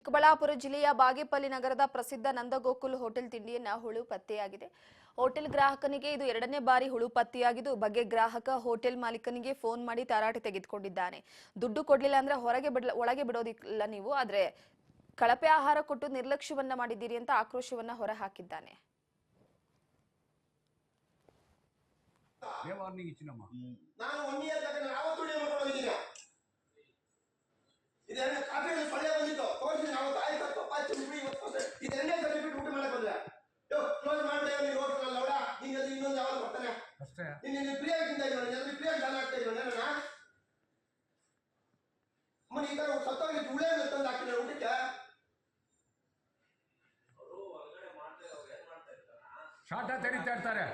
ಚಿಕ್ಕಬಳ್ಳಾಪುರ ಜಿಲ್ಲೆಯ ಬಾಗೇಪಲ್ಲಿ ನಗರದ ಪ್ರಸಿದ್ಧ ನಂದಗೋಕುಲ್ ಹೋಟೆಲ್ ತಿಂಡಿಯನ್ನ ಹುಳು ಪತ್ತೆಯಾಗಿದೆ. ಹೋಟೆಲ್ ಗ್ರಾಹಕನಿಗೆ ಇದು ಎರಡನೇ ಬಾರಿ ಹುಳು ಪತ್ತೆಯಾಗಿದ್ದು, ಬಗ್ಗೆ ಗ್ರಾಹಕ ಹೋಟೆಲ್ ಮಾಲೀಕನಿಗೆ ಫೋನ್ ಮಾಡಿ ತರಾಟೆ ತೆಗೆದುಕೊಂಡಿದ್ದಾನೆ. ದುಡ್ಡು ಕೊಡ್ಲಿಲ್ಲ ಅಂದ್ರೆ ಒಳಗೆ ಬಿಡೋದಿಲ್ಲ ನೀವು, ಆದ್ರೆ ಕಳಪೆ ಆಹಾರ ಕೊಟ್ಟು ನಿರ್ಲಕ್ಷ್ಯವನ್ನ ಮಾಡಿದ್ದೀರಿ ಅಂತ ಆಕ್ರೋಶವನ್ನ ಹೊರಹಾಕಿದ್ದಾನೆ. ಶಾಟ ತೆಡಿತಾ ಇರ್ತಾರೆ.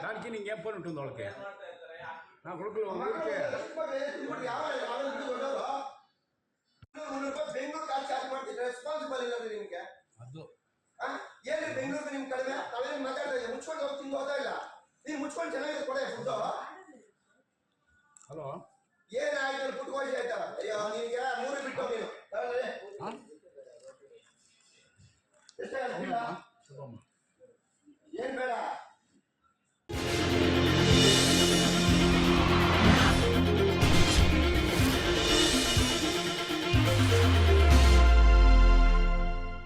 దానికి నీకేం పని ఉంటుంది వాళ్ళకి? నా కొడుకులు ರೆಸ್ಪಾನ್ಸಿಬಲ್ ಇಲ್ಲ ನಿಮ್ಗೆ. ಅದು ಏನು ಬೆಂಗಳೂರಿಗೆ ನಿಮ್ ಕಡಿಮೆ ತಲೆ ಮಾತಾಡ್ತಾ ಮುಚ್ಕೊಂಡು ಹೋಗಿ ತಿಂದು ಹೋದ ಇಲ್ಲ ನೀನು ಮುಚ್ಕೊಂಡು ಚೆನ್ನಾಗಿದೆ ಕೊಡೆ ಫುಡ್. ಹಲೋ ಏನಾಯ್ತು ಪುಟ್ಕೋಶಿ ಆಯ್ತಾ? ಅಯ್ಯೋ ನಿನ್ಗೆ ಮೂರು ಬಿಟ್ಟು